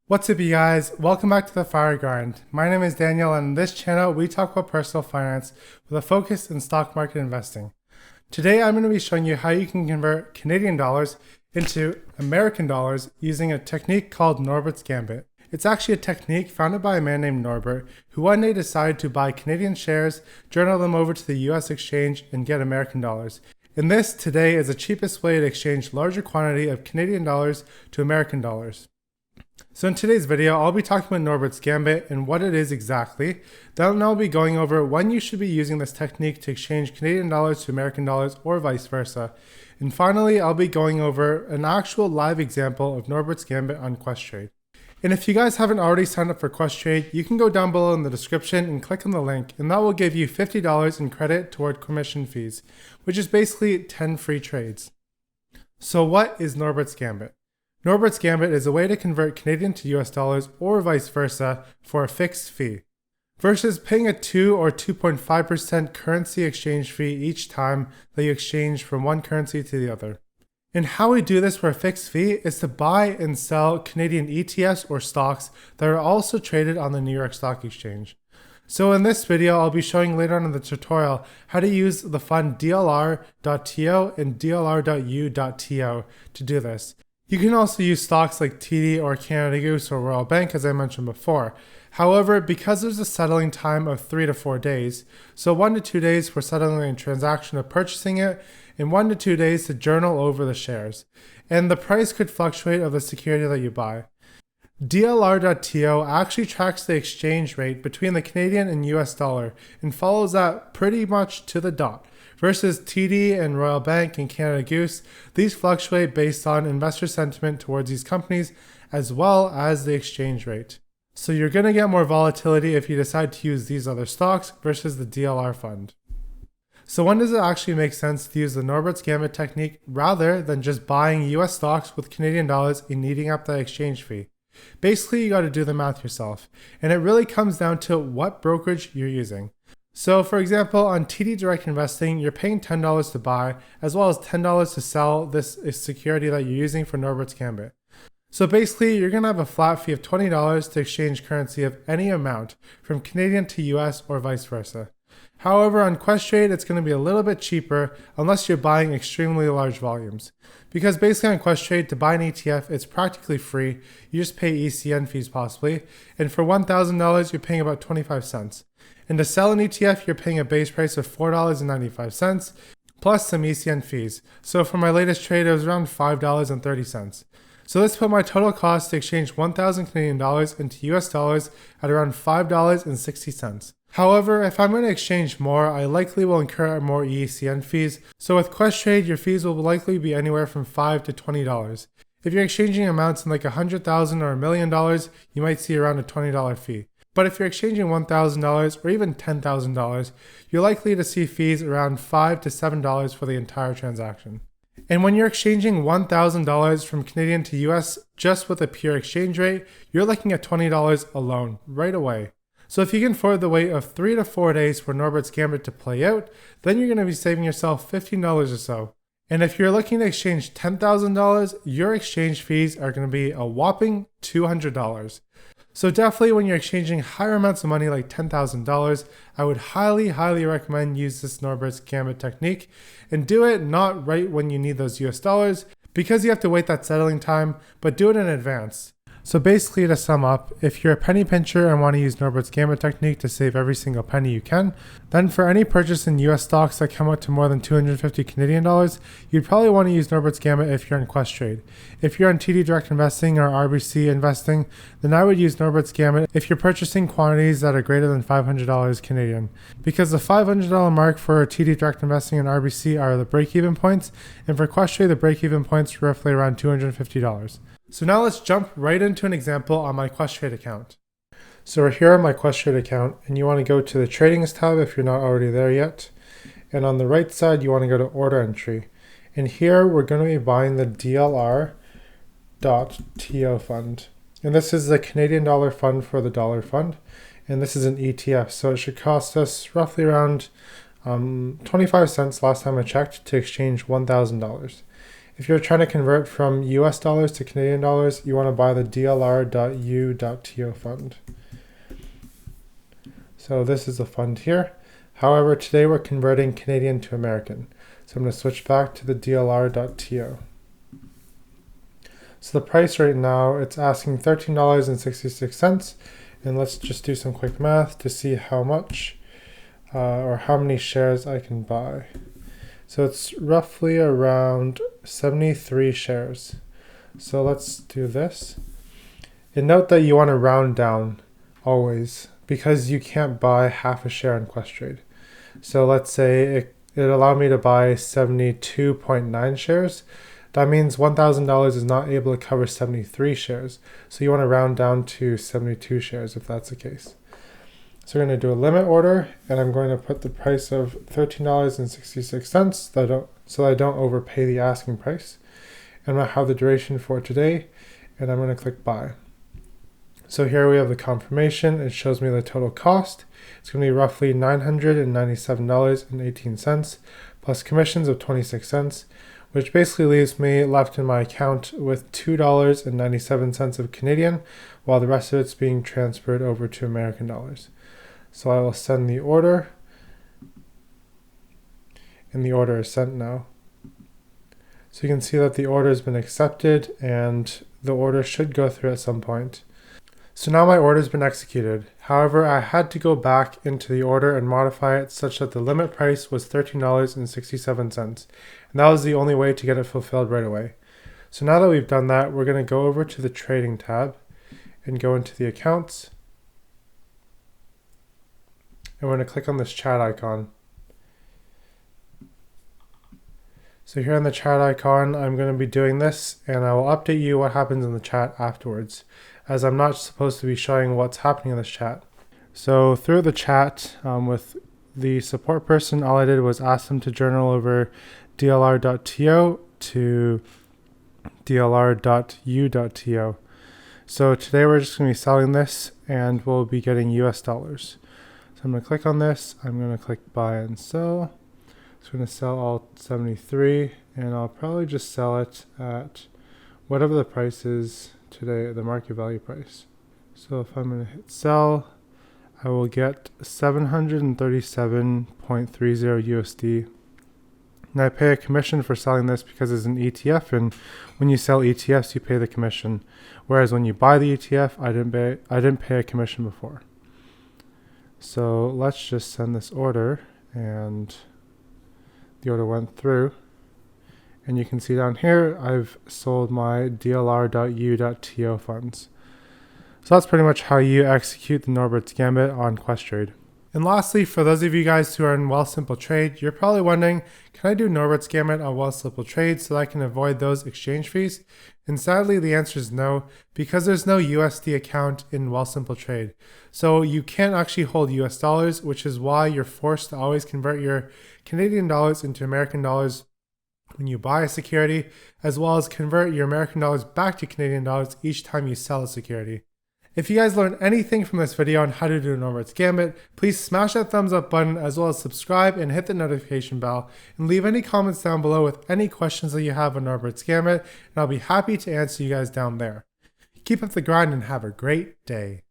What's up, you guys? Welcome back to the Fire Grind. My name is Daniel, and on this channel we talk about personal finance with a focus in stock market investing. Today I'm going to be showing you how you can convert Canadian dollars into American dollars using a technique called Norbert's Gambit. It's actually a technique founded by a man named Norbert, who one day decided to buy Canadian shares, journal them over to the US exchange, and get American dollars. And this today is the cheapest way to exchange larger quantity of Canadian dollars to American dollars. So in today's video, I'll be talking about Norbert's Gambit and what it is exactly. Then I'll be going over when you should be using this technique to exchange Canadian dollars to American dollars or vice versa. And finally, I'll be going over an actual live example of Norbert's Gambit on Questrade. And if you guys haven't already signed up for Questrade, you can go down below in the description and click on the link, and that will give you $50 in credit toward commission fees, which is basically 10 free trades. So what is Norbert's Gambit? Norbert's Gambit is a way to convert Canadian to US dollars or vice versa for a fixed fee, versus paying a 2 or 2.5% currency exchange fee each time that you exchange from one currency to the other. And how we do this for a fixed fee is to buy and sell Canadian ETFs or stocks that are also traded on the New York Stock Exchange. So in this video, I'll be showing later on in the tutorial how to use the fund DLR.to and DLR.u.to to do this. You can also use stocks like TD or Canada Goose or Royal Bank, as I mentioned before. However, because there's a settling time of 3 to 4 days, so 1 to 2 days for settling a transaction of purchasing it, and 1 to 2 days to journal over the shares. And the price could fluctuate of the security that you buy. DLR.to actually tracks the exchange rate between the Canadian and US dollar and follows that pretty much to the dot. Versus TD and Royal Bank and Canada Goose, these fluctuate based on investor sentiment towards these companies as well as the exchange rate. So you're going to get more volatility if you decide to use these other stocks versus the DLR fund. So when does it actually make sense to use the Norbert's Gambit technique rather than just buying US stocks with Canadian dollars and eating up the exchange fee? Basically, you got to do the math yourself, and it really comes down to what brokerage you're using. So for example, on TD Direct Investing, you're paying $10 to buy as well as $10 to sell this security that you're using for Norbert's Gambit. So basically, you're going to have a flat fee of $20 to exchange currency of any amount from Canadian to US or vice versa. However, on Questrade, it's going to be a little bit cheaper unless you're buying extremely large volumes. Because basically on Questrade, to buy an ETF, it's practically free. You just pay ECN fees possibly. And for $1,000, you're paying about 25 cents. And to sell an ETF, you're paying a base price of $4.95 plus some ECN fees. So for my latest trade, it was around $5.30. So this put my total cost to exchange 1,000 Canadian dollars into US dollars at around $5.60. However, if I'm going to exchange more, I likely will incur more ECN fees. So with Questrade, your fees will likely be anywhere from $5 to $20. If you're exchanging amounts in like $100,000 or $1 million, you might see around a $20 fee. But if you're exchanging $1,000 or even $10,000, you're likely to see fees around $5 to $7 for the entire transaction. And when you're exchanging $1,000 from Canadian to US just with a pure exchange rate, you're looking at $20 alone right away. So if you can afford the wait of 3 to 4 days for Norbert's Gambit to play out, then you're going to be saving yourself $15 or so. And if you're looking to exchange $10,000, your exchange fees are going to be a whopping $200. So definitely when you're exchanging higher amounts of money like $10,000, I would highly recommend use this Norbert's Gambit technique and do it not right when you need those US dollars because you have to wait that settling time, but do it in advance. So basically to sum up, if you're a penny pincher and want to use Norbert's Gambit technique to save every single penny you can, then for any purchase in US stocks that come out to more than 250 Canadian dollars, you'd probably want to use Norbert's Gambit if you're in Questrade. If you're on TD Direct Investing or RBC Investing, then I would use Norbert's Gambit if you're purchasing quantities that are greater than $500 Canadian. Because the $500 mark for TD Direct Investing and RBC are the break-even points, and for Questrade the break-even points are roughly around $250. So now let's jump right into an example on my Questrade account. So we're here on my Questrade account, and you want to go to the Tradings tab if you're not already there yet. And on the right side, you want to go to Order Entry. And here we're going to be buying the DLR.to fund. And this is the Canadian dollar fund for the dollar fund. And this is an ETF, so it should cost us roughly around 25 cents last time I checked to exchange $1,000. If you're trying to convert from US dollars to Canadian dollars, you want to buy the DLR.U.TO fund. So this is the fund here. However, today we're converting Canadian to American. So I'm going to switch back to the DLR.TO. So the price right now, it's asking $13.66. And let's just do some quick math to see how much or how many shares I can buy. So it's roughly around 73 shares. So let's do this. And note that you want to round down always, because you can't buy half a share in Questrade. So let's say it allowed me to buy 72.9 shares. That means $1,000 is not able to cover 73 shares. So you want to round down to 72 shares if that's the case. So we're going to do a limit order, and I'm going to put the price of $13.66 so I don't overpay the asking price. And I'm going to have the duration for today, and I'm going to click buy. So here we have the confirmation. It shows me the total cost. It's going to be roughly $997.18 plus commissions of 26 cents, which basically leaves me left in my account with $2.97 of Canadian, while the rest of it's being transferred over to American dollars. So I will send the order, and the order is sent now. So you can see that the order has been accepted, and the order should go through at some point. So now my order has been executed. However, I had to go back into the order and modify it such that the limit price was $13.67. And that was the only way to get it fulfilled right away. So now that we've done that, we're going to go over to the trading tab and go into the accounts. And we're going to click on this chat icon. So here on the chat icon, I'm going to be doing this, and I will update you what happens in the chat afterwards, as I'm not supposed to be showing what's happening in this chat. So through the chat with the support person, all I did was ask them to journal over DLR.TO to DLR.U.TO. So today we're just going to be selling this, and we'll be getting US dollars. So I'm going to click on this. I'm going to click buy and sell. So I'm going to sell all 73, and I'll probably just sell it at whatever the price is today, the market value price. So if I'm going to hit sell, I will get 737.30 USD. And I pay a commission for selling this because it's an ETF, and when you sell ETFs, you pay the commission. Whereas when you buy the ETF, I didn't pay a commission before. So let's just send this order, and the order went through. And you can see down here, I've sold my DLR.U.TO funds. So that's pretty much how you execute the Norbert's Gambit on Questrade. And lastly, for those of you guys who are in Wealthsimple Trade, you're probably wondering, can I do Norbert's Gambit on Wealthsimple Trade so that I can avoid those exchange fees? And sadly, the answer is no, because there's no USD account in Wealthsimple Trade. So you can't actually hold US dollars, which is why you're forced to always convert your Canadian dollars into American dollars when you buy a security, as well as convert your American dollars back to Canadian dollars each time you sell a security. If you guys learned anything from this video on how to do Norbert's Gambit, please smash that thumbs up button, as well as subscribe and hit the notification bell, and leave any comments down below with any questions that you have on Norbert's Gambit, and I'll be happy to answer you guys down there. Keep up the grind and have a great day.